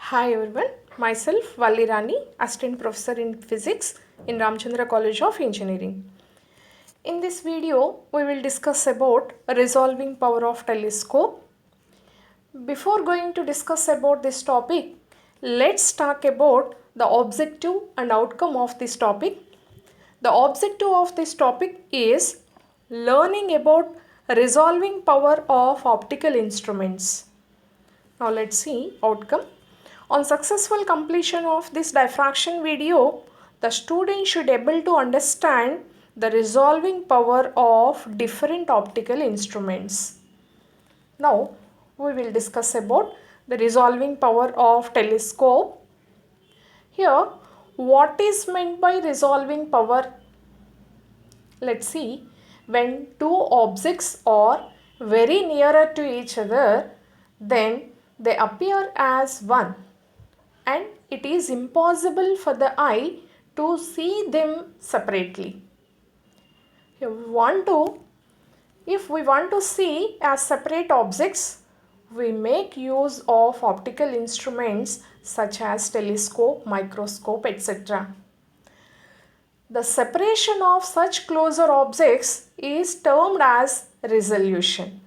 Hi everyone, myself Valli Rani, Assistant Professor in Physics in Ramchandra College of Engineering. In this video, we will discuss about resolving power of telescope. Before going to discuss about this topic, let's talk about the objective and outcome of this topic. The objective of this topic is learning about resolving power of optical instruments. Now let's see outcome. On successful completion of this diffraction video, the student should able to understand the resolving power of different optical instruments. Now we will discuss about the resolving power of telescope. Here, what is meant by resolving power? Let's see. When two objects are very nearer to each other, then they appear as one, and it is impossible for the eye to see them separately. If we want to see as separate objects, we make use of optical instruments such as telescope, microscope, etc. The separation of such closer objects is termed as resolution,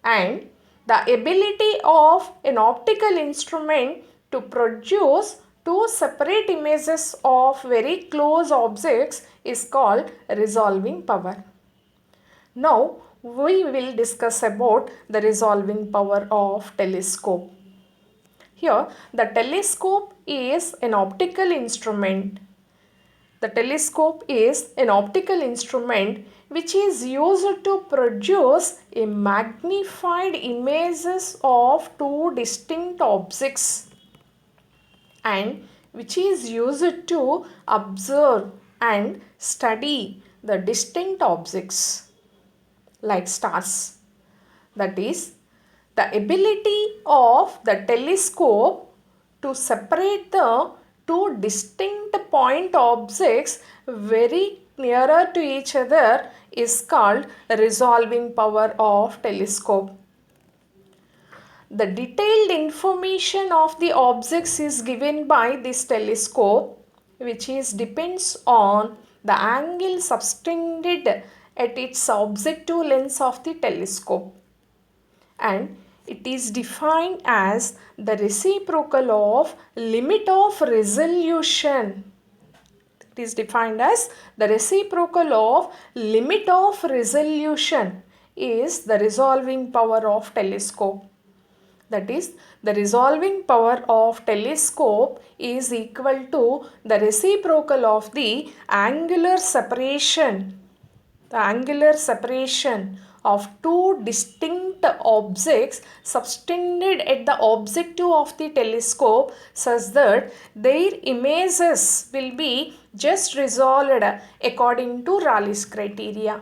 and the ability of an optical instrument to produce two separate images of very close objects is called resolving power. Now we will discuss about the resolving power of telescope. Here the telescope is an optical instrument. The telescope is an optical instrument which is used to produce a magnified images of two distinct objects, and which is used to observe and study the distinct objects like stars. That is, the ability of the telescope to separate the two distinct point objects very nearer to each other is called resolving power of telescope. The detailed information of the objects is given by this telescope, which depends on the angle subtended at its objective lens of the telescope, and it is defined as the reciprocal of limit of resolution. It is defined as the reciprocal of limit of resolution is the resolving power of telescope. That is, the resolving power of telescope is equal to the reciprocal of the angular separation. The angular separation of two distinct objects subtended at the objective of the telescope such that their images will be just resolved according to Raleigh's criteria.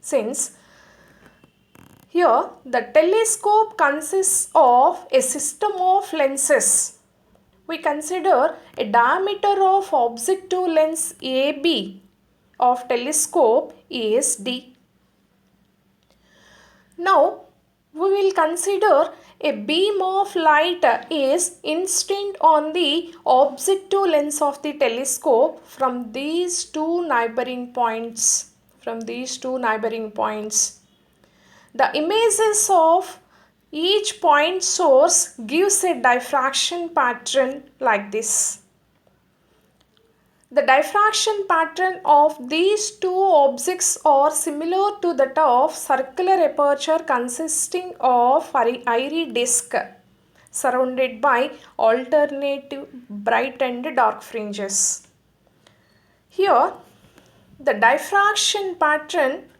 Since here the telescope consists of a system of lenses, we consider a diameter of objective lens AB of telescope is D. Now we will consider a beam of light is incident on the objective lens of the telescope from these two neighboring points. The images of each point source gives a diffraction pattern like this. The diffraction pattern of these two objects are similar to that of circular aperture consisting of airy disk surrounded by alternative bright and dark fringes. Here, the diffraction pattern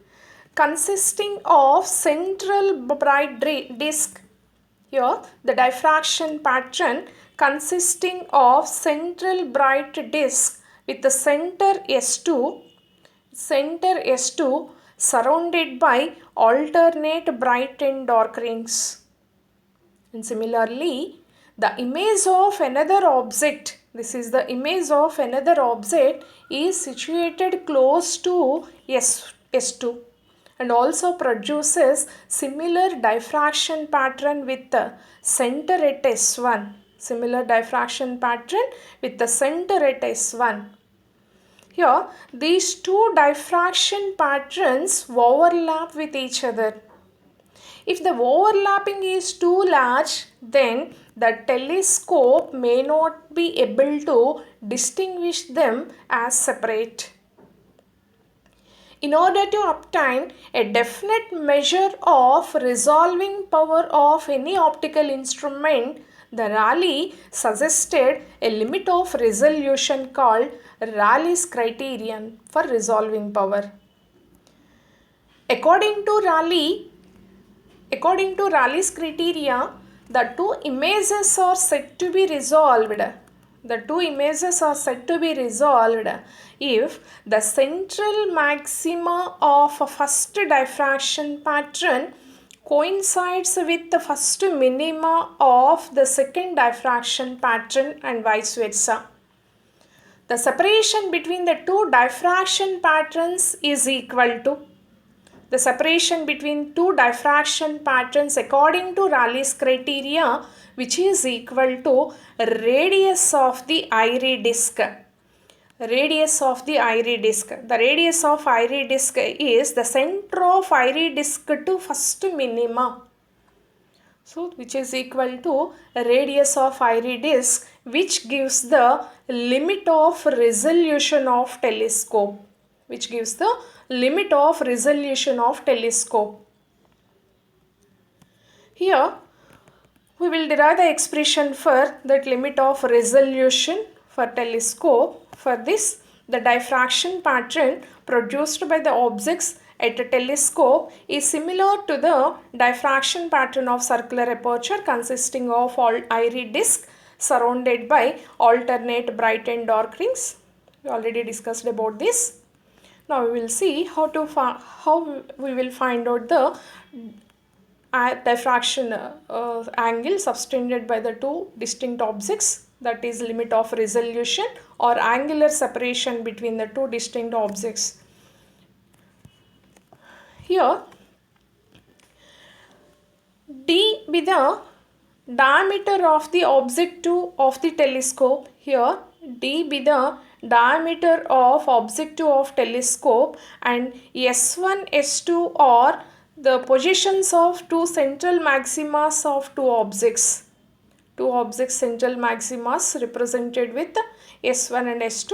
consisting of central bright disk. Here, the diffraction pattern consisting of central bright disk with the center S2 surrounded by alternate bright and dark rings. And similarly, the image of another object, this is the image of another object, is situated close to S2 and also produces similar diffraction pattern with the center at S1 Similar diffraction pattern with the center at S1. Here, these two diffraction patterns overlap with each other. If the overlapping is too large, then the telescope may not be able to distinguish them as separate. In order to obtain a definite measure of resolving power of any optical instrument, the Rayleigh suggested a limit of resolution called Rayleigh's criterion for resolving power. According to Rayleigh's criteria, the two images are said to be resolved. The two images are said to be resolved if the central maxima of a first diffraction pattern coincides with the first minima of the second diffraction pattern and vice versa. The separation between the two diffraction patterns is equal to the separation between two diffraction patterns according to Rayleigh's criteria, which is equal to radius of the Airy disk. Radius of the Airy disk. The radius of Airy disk is the center of Airy disk to first minima. So, which is equal to radius of Airy disk, which gives the limit of resolution of telescope. Which gives the limit of resolution of telescope. Here, we will derive the expression for that limit of resolution for telescope. For this, the diffraction pattern produced by the objects at a telescope is similar to the diffraction pattern of circular aperture consisting of all Airy disk surrounded by alternate bright and dark rings. We already discussed about this. Now we will see how we will find out the diffraction angle subtended by the two distinct objects, that is limit of resolution or angular separation between the two distinct objects. Here d be the diameter of the objective of the telescope. Here d be the diameter of objective of telescope and S1, S2 are the positions of two central maximas of two objects. Two objects central maximas represented with S1 and S2.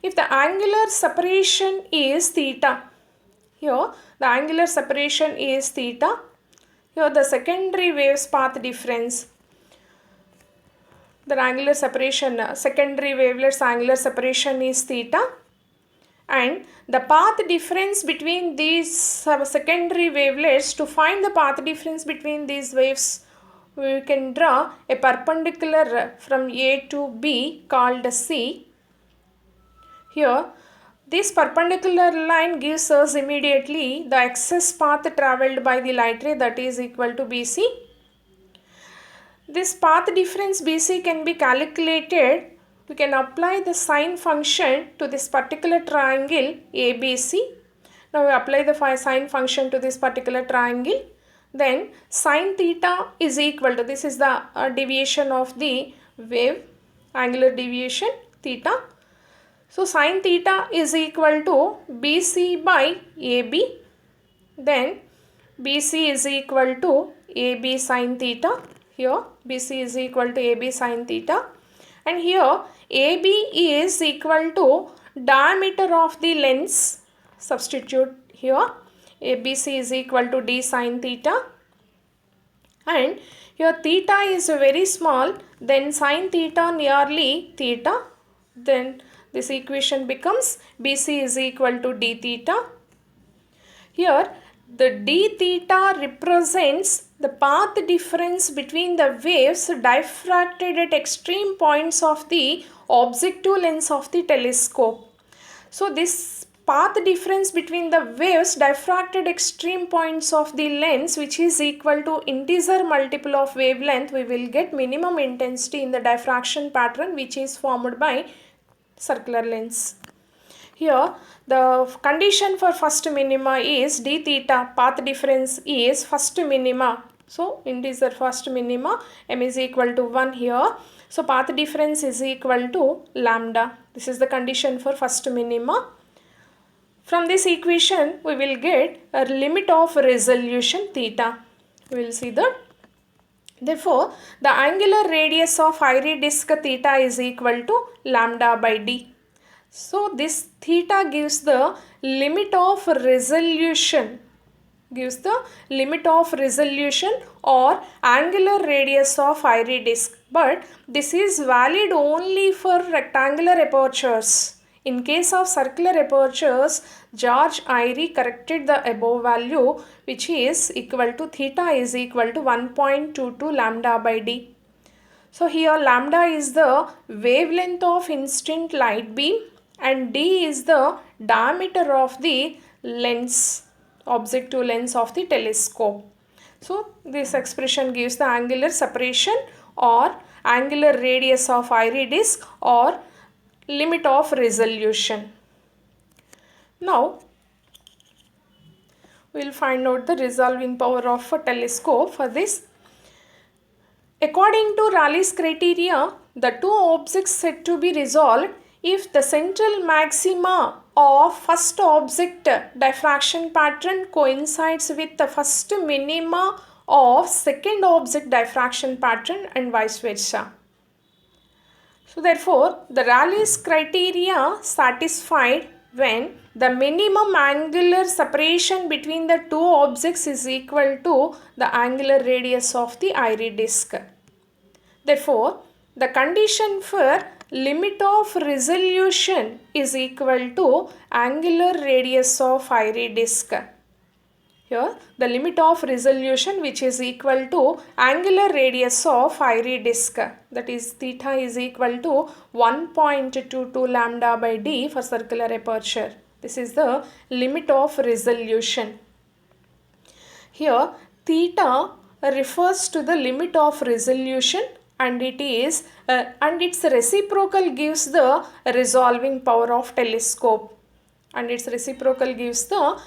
If the angular separation is theta, here the angular separation is theta. Here the secondary wave's path difference. The angular separation, secondary wavelet's angular separation is theta, and the path difference between these secondary wavelets, to find the path difference between these waves, we can draw a perpendicular from A to B called C. Here, this perpendicular line gives us immediately the excess path travelled by the light ray, that is equal to BC. This path difference BC can be calculated. We can apply the sine function to this particular triangle ABC. Now we apply the sine function to this particular triangle. Then sine theta is equal to, this is the deviation of the wave, angular deviation theta. So sine theta is equal to BC by AB. Then BC is equal to AB sine theta. Here BC is equal to AB sine theta, and here AB is equal to diameter of the lens. Substitute here, ABC is equal to D sine theta, and here theta is very small, then sine theta nearly theta, then this equation becomes BC is equal to D theta. Here the d theta represents the path difference between the waves diffracted at extreme points of the objective lens of the telescope. So this path difference between the waves diffracted extreme points of the lens, which is equal to integer multiple of wavelength, we will get minimum intensity in the diffraction pattern which is formed by circular lens. Here the condition for first minima is d theta, path difference is first minima. So it is the first minima, m is equal to 1 here. So path difference is equal to lambda. This is the condition for first minima. From this equation, we will get a limit of resolution theta. We will see that. Therefore, the angular radius of iris disk theta is equal to lambda by d. So this theta gives the limit of resolution, or angular radius of iris disk, but this is valid only for rectangular apertures. In case of circular apertures, George Airy corrected the above value, which is equal to theta is equal to 1.22 lambda by d. So here lambda is the wavelength of incident light beam and d is the diameter of the lens, objective lens of the telescope. So this expression gives the angular separation or angular radius of iris disk or limit of resolution. Now we will find out the resolving power of a telescope. For this, according to Rayleigh's criteria, the two objects said to be resolved if the central maxima of first object diffraction pattern coincides with the first minima of second object diffraction pattern and vice versa. So therefore, the Rayleigh's criteria satisfied when the minimum angular separation between the two objects is equal to the angular radius of the iris disk. Therefore, the condition for limit of resolution is equal to angular radius of iris disk. Here the limit of resolution, which is equal to angular radius of iris disk, that is theta is equal to 1.22 lambda by d for circular aperture. This is the limit of resolution. Here theta refers to the limit of resolution and it is and its reciprocal gives the resolving power of telescope, and its reciprocal gives the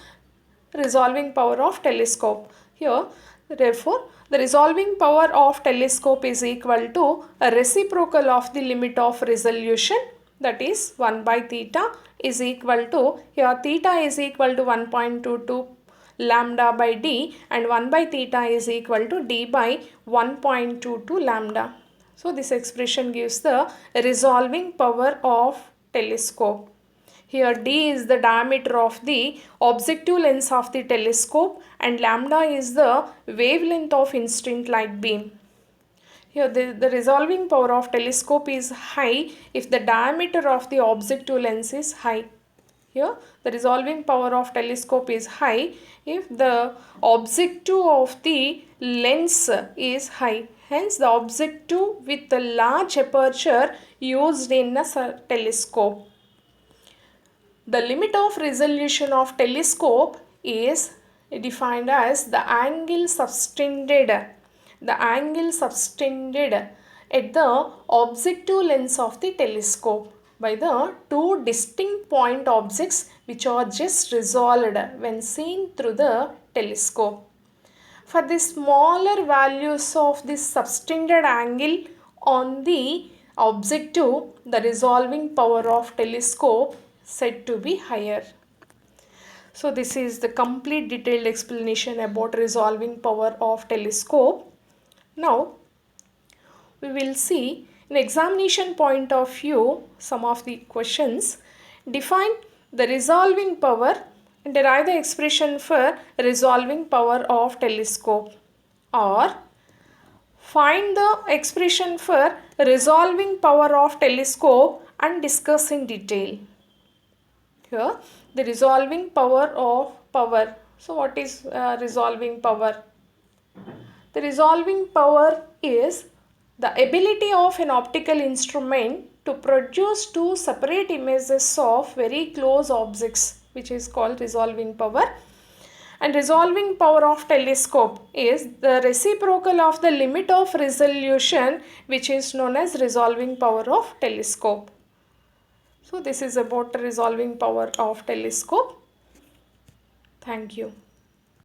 resolving power of telescope. Here therefore the resolving power of telescope is equal to a reciprocal of the limit of resolution, that is 1 by theta is equal to, here theta is equal to 1.22 lambda by d and 1 by theta is equal to d by 1.22 lambda. So this expression gives the resolving power of telescope. Here d is the diameter of the objective lens of the telescope and lambda is the wavelength of incident light beam. Here the resolving power of telescope is high if the diameter of the objective lens is high. Here the resolving power of telescope is high if the objective of the lens is high. Hence the objective with the large aperture used in a telescope. The limit of resolution of telescope is defined as the angle subtended at the objective lens of the telescope by the two distinct point objects which are just resolved when seen through the telescope. For the smaller values of this subtended angle on the objective, the resolving power of telescope said to be higher. So this is the complete detailed explanation about resolving power of telescope. Now we will see in examination point of view some of the questions. Define the resolving power and derive the expression for resolving power of telescope, or find the expression for resolving power of telescope and discuss in detail. Here the resolving power of power. So what is resolving power? The resolving power is the ability of an optical instrument to produce two separate images of very close objects, which is called resolving power. And resolving power of telescope is the reciprocal of the limit of resolution, which is known as resolving power of telescope. So this is about the resolving power of telescope. Thank you.